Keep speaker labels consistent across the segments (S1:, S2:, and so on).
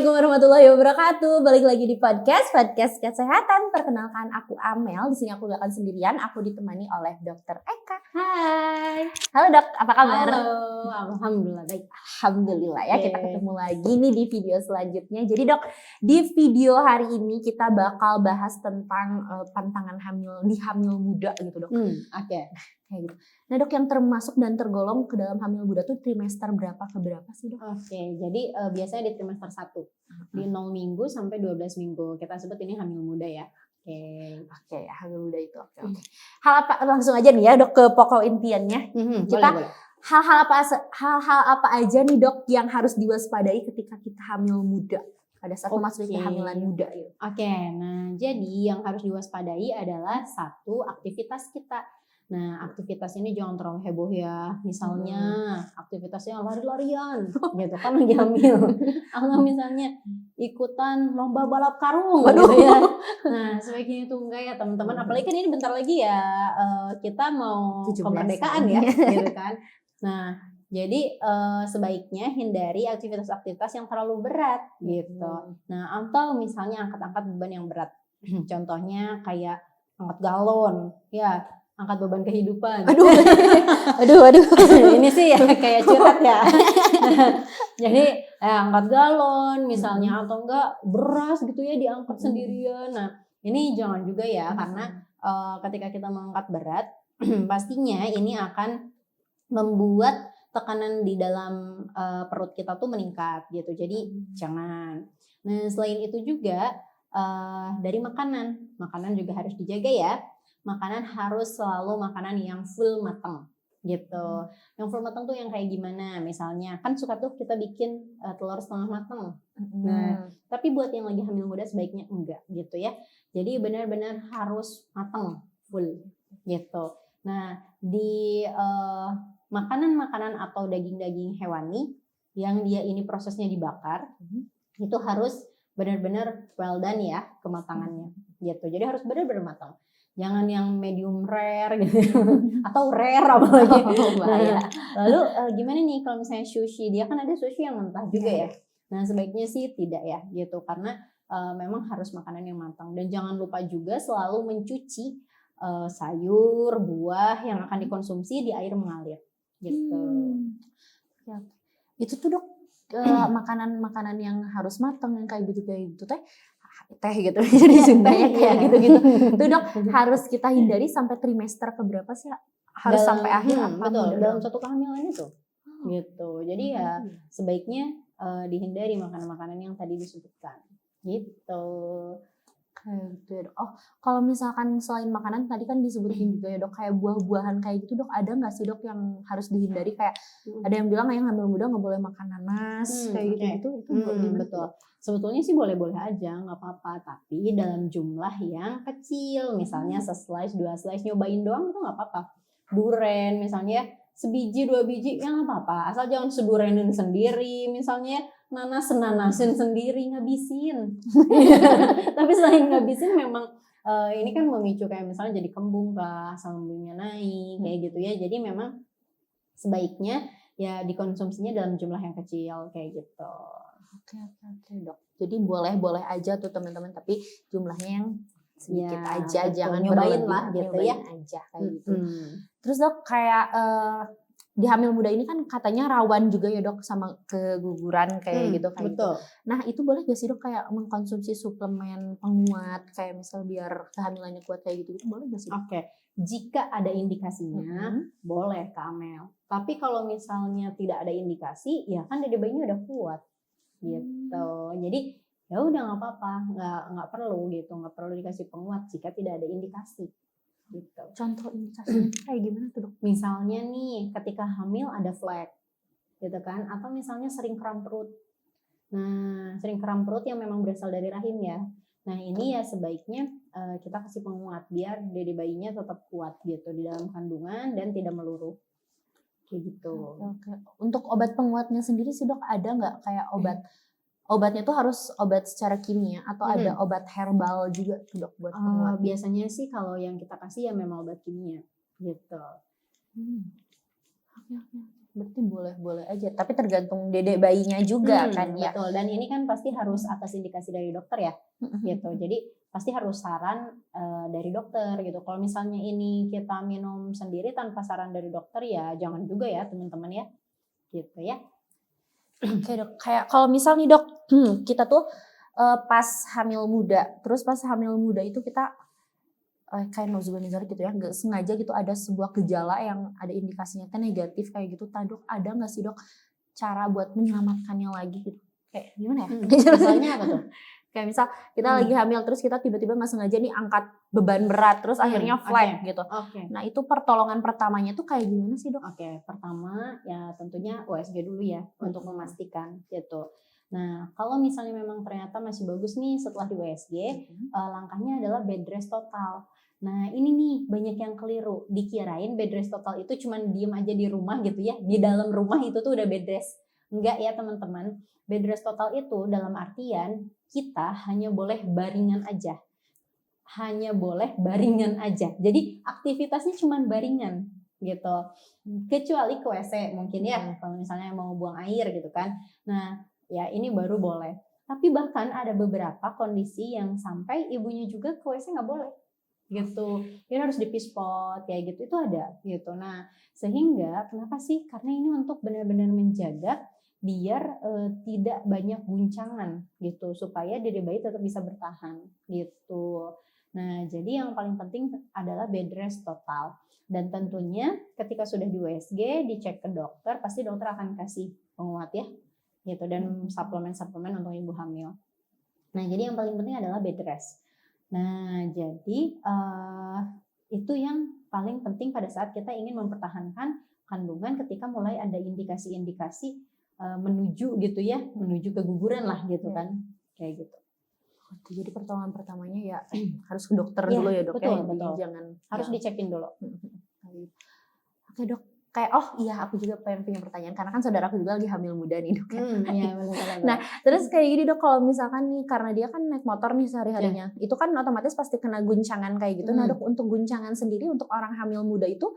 S1: Assalamualaikum warahmatullahi wabarakatuh. Balik lagi di podcast kesehatan. Perkenalkan, aku Amel. Di sini aku gak akan sendirian. Aku ditemani oleh Dokter Eka.
S2: Hai.
S1: Halo dok, apa kabar?
S2: Halo, alhamdulillah baik.
S1: Alhamdulillah ya, kita ketemu lagi nih di video selanjutnya. Jadi dok, di video hari ini kita bakal bahas tentang pantangan hamil muda gitu dok.
S2: Oke.
S1: Kayak gitu. Nah dok, yang termasuk dan tergolong ke dalam hamil muda tuh trimester berapa ke berapa sih dok?
S2: Oke, jadi biasanya di trimester 1 di 0 minggu sampai 12 minggu. Kita sebut ini hamil muda ya.
S1: Oke, hamil muda itu oke. Hal apa, langsung aja nih ya dok ke pokok intiannya.
S2: Boleh.
S1: Hal-hal apa aja nih dok yang harus diwaspadai ketika kita hamil muda? Pada saat memasuki kehamilan muda gitu.
S2: Oke, nah jadi yang harus diwaspadai adalah satu, aktivitas kita. Nah, aktivitas ini jangan terlalu heboh ya. Misalnya aktivitasnya lari-larian gitu kan lagi hamil. Atau misalnya ikutan lomba balap karung gitu ya. Nah, sebaiknya itu enggak ya teman-teman. Apalagi kan ini bentar lagi ya kita mau kemerdekaan ya gitu kan. Nah, jadi sebaiknya hindari aktivitas-aktivitas yang terlalu berat gitu. Nah, atau misalnya angkat-angkat beban yang berat. Contohnya kayak angkat galon, ya, angkat beban kehidupan.
S1: Aduh.
S2: Ini sih ya kayak curhat ya. Jadi angkat galon misalnya atau enggak beras gitu ya diangkat sendirian. Nah, ini jangan juga ya karena ketika kita mengangkat berat pastinya ini akan membuat tekanan di dalam perut kita tuh meningkat gitu. Jadi jangan. Nah, selain itu juga dari makanan juga harus dijaga ya. Makanan harus selalu makanan yang full matang gitu. Yang full matang tuh yang kayak gimana? Misalnya kan suka tuh kita bikin telur setengah matang. Nah, tapi buat yang lagi hamil muda sebaiknya enggak gitu ya. Jadi benar-benar harus matang full gitu. Nah, di makanan-makanan atau daging-daging hewani yang dia ini prosesnya dibakar itu harus benar-benar well done ya kematangannya gitu. Jadi harus benar-benar matang. Jangan yang medium rare gitu atau rare apalagi. Lalu gimana nih kalau misalnya sushi? Dia kan ada sushi yang mentah juga ya. Nah, sebaiknya sih tidak ya gitu karena memang harus makanan yang matang dan jangan lupa juga selalu mencuci sayur, buah yang akan dikonsumsi di air mengalir gitu.
S1: Itu tuh dok makanan-makanan yang harus matang yang kayak gitu teh gitu jadi sundanya kayak gitu tuh dok harus kita hindari sampai trimester keberapa sih? Harus sampai akhir apa?
S2: Betul, dalam satu kehamilan itu gitu. Jadi ya sebaiknya dihindari makanan-makanan yang tadi disebutkan gitu.
S1: Oh, kalau misalkan selain makanan tadi kan disebutin juga ya dok kayak buah-buahan kayak gitu dok, ada nggak sih dok yang harus dihindari? Kayak ada yang bilang yang hamil muda nggak boleh makan nanas kayak gitu itu
S2: betul. Sebetulnya sih boleh-boleh aja, nggak apa-apa. Tapi dalam jumlah yang kecil, misalnya se-slice, 2 slice, nyobain doang itu nggak apa-apa. Duren misalnya sebiji 2 biji ya nggak apa-apa. Asal jangan sedurenin sendiri, misalnya nanasin sendiri, ngabisin. Tapi selain ngabisin memang ini kan memicu kayak misalnya jadi kembung kah, asam lambungnya naik kayak gitu ya. Jadi memang sebaiknya ya dikonsumsinya dalam jumlah yang kecil kayak gitu.
S1: Oke dok. Jadi boleh aja tuh teman-teman, tapi jumlahnya yang sedikit aja,
S2: betul.
S1: Jangan
S2: nyobain lah gitu ya.
S1: Aja kayak gitu. Terus dok kayak di hamil muda ini kan katanya rawan juga ya dok sama keguguran kayak gitu kayak
S2: betul.
S1: Gitu. Nah itu boleh gak sih dok kayak mengkonsumsi suplemen penguat kayak misal biar kehamilannya kuat kayak gitu boleh gak sih?
S2: Oke. Jika ada indikasinya boleh Kak Amel. Tapi kalau misalnya tidak ada indikasi ya kan dede bayinya udah kuat gitu. Jadi ya udah nggak apa-apa, nggak perlu gitu, nggak perlu dikasih penguat jika tidak ada indikasi. Gitu.
S1: Contoh indikasinya kayak gimana tuh dok?
S2: Misalnya nih ketika hamil ada flek gitu kan, atau misalnya sering kram perut. Nah, sering kram perut yang memang berasal dari rahim ya. Nah, ini ya sebaiknya kita kasih penguat biar dede bayinya tetap kuat gitu di dalam kandungan dan tidak meluruh. Kayak gitu.
S1: Oke. Untuk obat penguatnya sendiri sih dok ada nggak kayak obatnya tuh harus obat secara kimia atau ada obat herbal juga tuh dok buat penguat?
S2: Biasanya sih kalau yang kita kasih ya memang obat kimia gitu.
S1: Oke. Berarti boleh aja, tapi tergantung dedek bayinya juga kan ya.
S2: Betul, dan ini kan pasti harus atas indikasi dari dokter ya, gitu. Jadi pasti harus saran dari dokter gitu. Kalau misalnya ini kita minum sendiri tanpa saran dari dokter ya jangan juga ya teman-teman ya, gitu ya.
S1: Oke dok, kayak kalau misal nih dok, kita tuh pas hamil muda, terus pas hamil muda itu kita kayak nauzubillah gitu ya, nggak sengaja gitu ada sebuah gejala yang ada indikasinya teh negatif kayak gitu, dok ada nggak sih dok cara buat menyelamatkannya lagi gitu? Kayak gimana ya?
S2: Misalnya apa tuh?
S1: Kayak misal kita lagi hamil terus kita tiba-tiba nggak sengaja nih angkat beban berat terus akhirnya flat gitu. Nah itu pertolongan pertamanya tuh kayak gimana sih dok?
S2: Oke, pertama ya tentunya USG dulu ya untuk memastikan gitu. Nah kalau misalnya memang ternyata masih bagus nih setelah di USG, langkahnya adalah bed rest total. Nah ini nih banyak yang keliru, dikirain bed rest total itu cuman diem aja di rumah gitu ya, di dalam rumah itu tuh udah bed rest. Enggak ya teman-teman, bed rest total itu dalam artian kita hanya boleh baringan aja. Hanya boleh baringan aja. Jadi aktivitasnya cuma baringan gitu. Kecuali ke WC mungkin ya, kalau misalnya mau buang air gitu kan. Nah, ya ini baru boleh. Tapi bahkan ada beberapa kondisi yang sampai ibunya juga ke WC nggak boleh gitu. Ini harus dipispot kayak gitu, itu ada gitu. Nah, sehingga kenapa sih? Karena ini untuk benar-benar menjaga biar tidak banyak guncangan gitu supaya diri bayi tetap bisa bertahan gitu. Nah, jadi yang paling penting adalah bed rest total. Dan tentunya ketika sudah di USG, dicek ke dokter, pasti dokter akan kasih penguat ya gitu dan suplemen-suplemen untuk ibu hamil. Nah, jadi yang paling penting adalah bed rest. Nah, jadi itu yang paling penting pada saat kita ingin mempertahankan kandungan ketika mulai ada indikasi-indikasi menuju gitu ya, menuju keguguran lah gitu kan, kayak gitu.
S1: Jadi pertolongan pertamanya ya harus ke dokter dulu ya dok
S2: betul,
S1: ya,
S2: betul.
S1: jangan
S2: harus dicekin dulu.
S1: Oke dok, kayak aku juga pengen punya pertanyaan karena kan saudara aku juga lagi hamil muda nih dok.
S2: Iya benar.
S1: Nah terus kayak gini dok, kalau misalkan nih karena dia kan naik motor nih sehari-harinya, itu kan otomatis pasti kena guncangan kayak gitu. Nah dok, untuk guncangan sendiri untuk orang hamil muda itu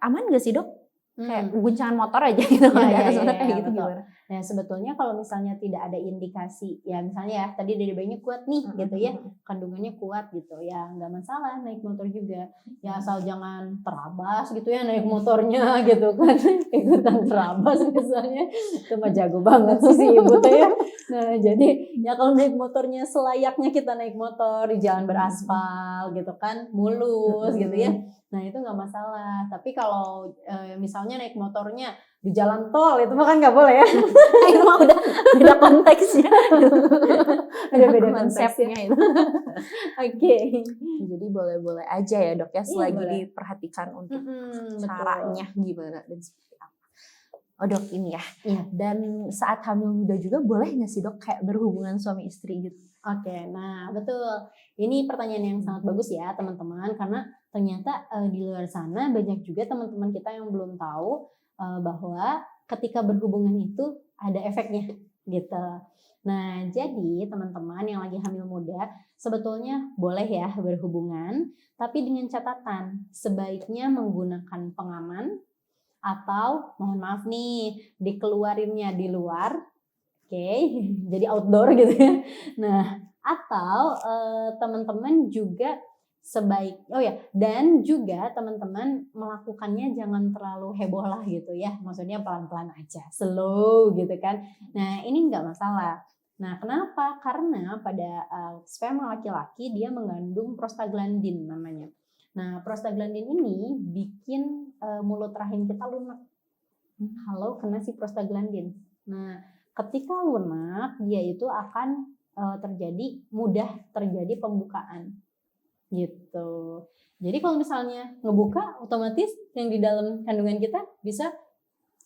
S1: aman gak sih dok? Kayak guncangan motor aja gitu kalau di atas sana kayak gitu gimana?
S2: Nah sebetulnya kalau misalnya tidak ada indikasi, ya misalnya ya tadi dari bayinya kuat nih gitu ya, kandungannya kuat gitu, ya nggak masalah naik motor juga. Ya asal jangan terabas gitu ya naik motornya gitu kan, ikutan terabas misalnya, itu mah jago banget sih si ibu tuh ya. Nah jadi ya kalau naik motornya selayaknya kita naik motor di jalan beraspal gitu kan, mulus gitu ya. Nah itu nggak masalah. Tapi kalau misalnya naik motornya di jalan tol itu mah kan nggak boleh ya.
S1: Itu mah udah beda konteksnya.
S2: Ada beda
S1: konsepnya itu.
S2: Oke.
S1: Jadi boleh-boleh aja ya dok ya, selagi
S2: boleh.
S1: diperhatikan untuk
S2: Betul.
S1: caranya gimana dan seperti apa. Oh dok ini ya.
S2: Iya.
S1: Dan saat hamil muda juga boleh nggak sih dok kayak berhubungan suami istri gitu?
S2: Oke, nah betul. Ini pertanyaan yang sangat bagus ya teman-teman, karena ternyata di luar sana banyak juga teman-teman kita yang belum tahu bahwa ketika berhubungan itu ada efeknya gitu. Nah jadi teman-teman yang lagi hamil muda sebetulnya boleh ya berhubungan, tapi dengan catatan sebaiknya menggunakan pengaman atau mohon maaf nih dikeluarinnya di luar. Oke, jadi outdoor gitu ya. Nah, atau teman-teman juga dan juga teman-teman melakukannya jangan terlalu heboh lah gitu ya. Maksudnya pelan-pelan aja, slow gitu kan. Nah, ini nggak masalah. Nah, kenapa? Karena pada sperma laki-laki dia mengandung prostaglandin namanya. Nah, prostaglandin ini bikin mulut rahim kita lunak. Kalau kena si prostaglandin. Nah, ketika lunak, dia itu akan mudah terjadi pembukaan gitu. Jadi kalau misalnya ngebuka, otomatis yang di dalam kandungan kita bisa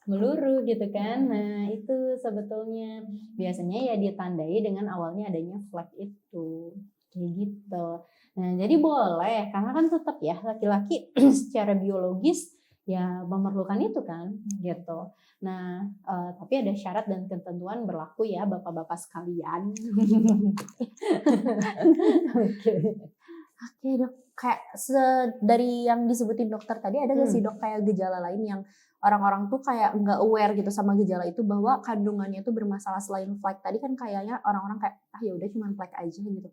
S2: meluru gitu kan. Nah itu sebetulnya biasanya ya ditandai dengan awalnya adanya flek itu kayak gitu. Nah jadi boleh, karena kan tetap ya laki-laki secara biologis ya memerlukan itu kan gitu. Nah tapi ada syarat dan ketentuan berlaku ya bapak-bapak sekalian.
S1: Oke dok, kayak dari yang disebutin dokter tadi ada gak sih dok kayak gejala lain yang orang-orang tuh kayak nggak aware gitu sama gejala itu bahwa kandungannya itu bermasalah selain flek tadi kan kayaknya orang-orang kayak ya udah cuma flek aja gitu.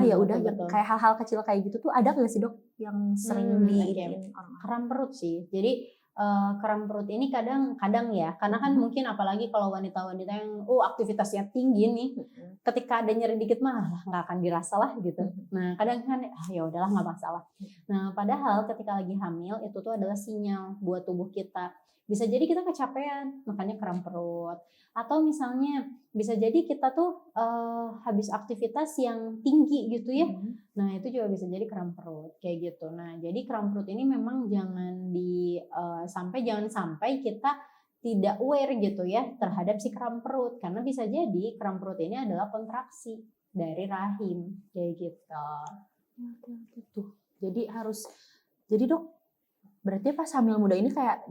S1: Ya udah yang
S2: betul.
S1: kayak hal-hal kecil kayak gitu tuh ada nggak sih dok yang sering diinin orang-orang?
S2: Kram perut sih. Jadi kram perut ini kadang ya, karena kan mungkin apalagi kalau wanita-wanita yang aktivitasnya tinggi nih, ketika ada nyeri dikit mah nggak akan dirasa lah gitu. Nah kadang kan ya udahlah nggak masalah. Nah padahal ketika lagi hamil itu tuh adalah sinyal buat tubuh kita. Bisa jadi kita kecapean, makanya kram perut. Atau misalnya bisa jadi kita tuh habis aktivitas yang tinggi gitu ya. Nah itu juga bisa jadi kram perut kayak gitu. Nah jadi kram perut ini memang jangan jangan sampai kita tidak aware gitu ya terhadap si kram perut, karena bisa jadi kram perut ini adalah kontraksi dari rahim kayak gitu.
S1: Jadi dok, berarti pas hamil muda ini kayak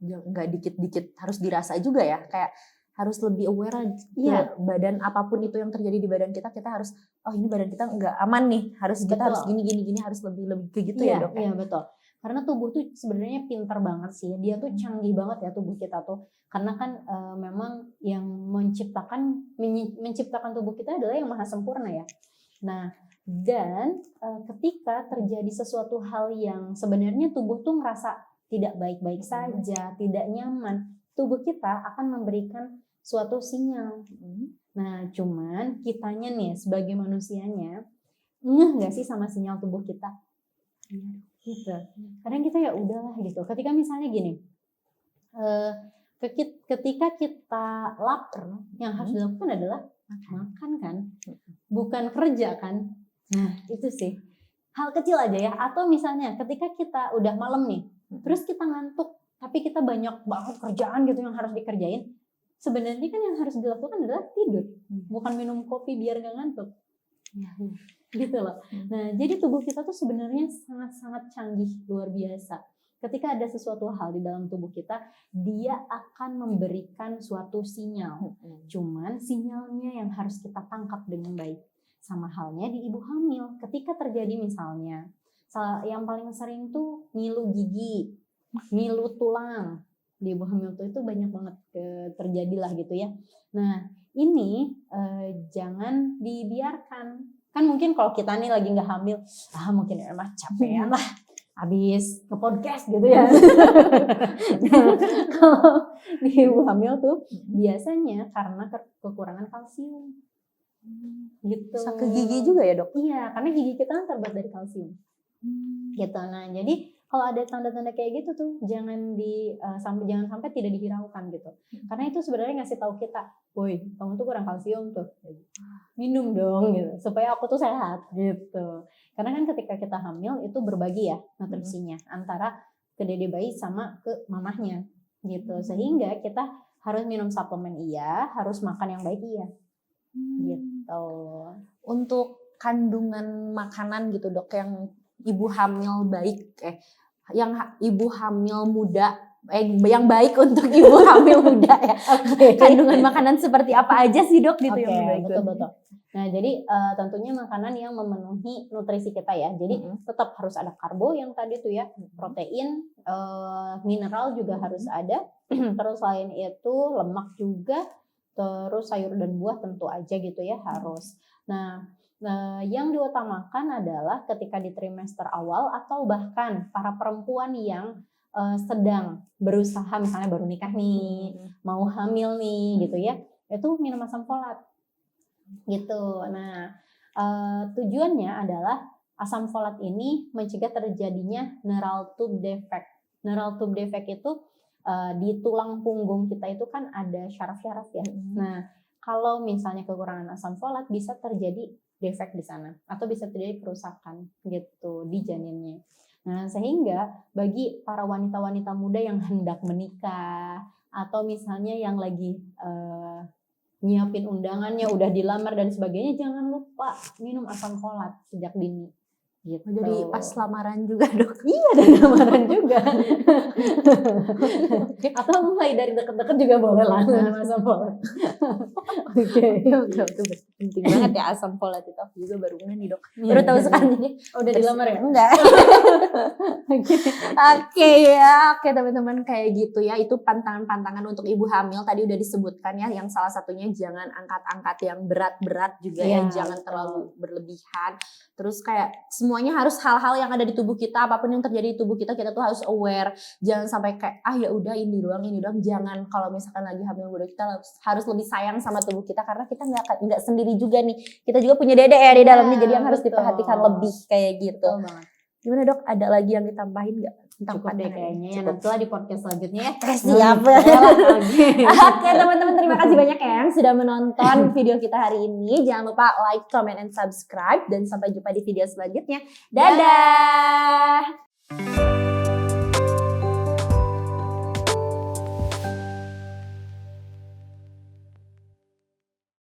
S1: nggak dikit-dikit harus dirasa juga ya, kayak harus lebih aware badan apapun itu yang terjadi di badan kita harus ini badan kita nggak aman nih, kita harus gini harus lebih kayak gitu ya dok.
S2: Iya betul. Karena tubuh tuh sebenarnya pintar banget sih, dia tuh canggih banget ya tubuh kita tuh, karena kan memang yang menciptakan tubuh kita adalah yang maha sempurna ya. Nah dan ketika terjadi sesuatu hal yang sebenarnya tubuh tuh ngerasa tidak baik-baik saja, tidak nyaman, tubuh kita akan memberikan suatu sinyal. Nah cuman kitanya nih sebagai manusianya ngeh nggak sih sama sinyal tubuh kita? Gitu. Kadang kita ya udahlah gitu. Ketika misalnya gini, ketika kita lapar, yang harus dilakukan adalah makan kan, bukan kerja kan. Nah itu sih hal kecil aja ya. Atau misalnya ketika kita udah malam nih, terus kita ngantuk, tapi kita banyak banget kerjaan gitu yang harus dikerjain. Sebenarnya kan yang harus dilakukan adalah tidur, bukan minum kopi biar gak ngantuk. Gitu loh. Nah, jadi tubuh kita tuh sebenarnya sangat-sangat canggih, luar biasa. Ketika ada sesuatu hal di dalam tubuh kita, dia akan memberikan suatu sinyal. Cuman sinyalnya yang harus kita tangkap dengan baik. Sama halnya di ibu hamil. Ketika terjadi misalnya, yang paling sering tuh ngilu gigi, ngilu tulang. Di ibu hamil itu banyak banget terjadilah gitu ya. Nah, ini jangan dibiarkan. Kan mungkin kalau kita nih lagi nggak hamil, mungkin emang capean lah, habis ke podcast gitu ya. Kalau di ibu hamil tuh biasanya karena kekurangan kalsium. Gitu.
S1: Ke gigi juga ya dok?
S2: Iya, karena gigi kita kan terbuat dari kalsium. Gitu. Nah, jadi kalau ada tanda-tanda kayak gitu tuh jangan sampai tidak dihiraukan gitu. Karena itu sebenarnya ngasih tahu kita, "Woi, kamu tuh kurang kalsium tuh. Minum dong gitu supaya aku tuh sehat." Gitu. Karena kan ketika kita hamil itu berbagi ya nutrisinya antara ke dede bayi sama ke mamahnya gitu. Sehingga kita harus minum suplemen harus makan yang baik gitu.
S1: Untuk kandungan makanan gitu dok yang ibu hamil baik yang ibu hamil muda yang baik untuk ibu hamil muda ya. Kandungan makanan seperti apa aja sih dok gitu yang baik?
S2: Betul. Nah jadi tentunya makanan yang memenuhi nutrisi kita ya. Jadi tetap harus ada karbo yang tadi tuh ya, protein, mineral juga harus ada. Terus selain itu lemak juga, terus sayur dan buah tentu aja gitu ya harus. Nah yang diutamakan adalah ketika di trimester awal atau bahkan para perempuan yang sedang berusaha misalnya baru nikah nih, mau hamil nih gitu ya, itu minum asam folat gitu. Nah tujuannya adalah asam folat ini mencegah terjadinya neural tube defect. Neural tube defect itu di tulang punggung kita itu kan ada syaraf-syaraf ya. Nah kalau misalnya kekurangan asam folat bisa terjadi defek di sana atau bisa terjadi kerusakan gitu di janinnya. Nah, sehingga bagi para wanita-wanita muda yang hendak menikah atau misalnya yang lagi nyiapin undangannya, udah dilamar dan sebagainya, jangan lupa minum asam folat sejak dini gitu.
S1: Jadi pas lamaran juga dok.
S2: Iya, dan lamaran juga. Atau mulai dari deket-deket juga boleh lah asam folat. Oke.
S1: Itu penting banget ya asam folat itu. Aku juga baru nih dok.
S2: Iya,
S1: Baru tahu
S2: iya.
S1: sekarang ini.
S2: Udah dilamar ya?
S1: Enggak.
S2: Oke.
S1: Oke ya, oke teman-teman kayak gitu ya. Itu pantangan-pantangan untuk ibu hamil tadi udah disebutkan ya. Yang salah satunya jangan angkat-angkat yang berat-berat juga ya,
S2: Iya,
S1: jangan
S2: betul.
S1: terlalu berlebihan. Terus kayak semuanya harus hal-hal yang ada di tubuh kita, apapun yang terjadi di tubuh kita tuh harus aware. Jangan sampai kayak ya udah ini doang. Jangan kalau misalkan lagi hamil muda kita harus lebih sayang sama tubuh kita karena kita nggak sendiri juga nih. Kita juga punya dede ya di dalamnya, jadi yang harus
S2: betul.
S1: diperhatikan lebih kayak gitu.
S2: Betul banget.
S1: Gimana dok? Ada lagi yang ditambahin nggak? Tentang
S2: Cukup deh
S1: pandangan
S2: kayaknya
S1: ini?
S2: ya, nantilah di podcast selanjutnya ya.
S1: Siap.
S2: Oke.
S1: Oke teman-teman, terima kasih banyak ya yang sudah menonton video kita hari ini. Jangan lupa like, comment, and subscribe. Dan sampai jumpa di video selanjutnya. Dadah!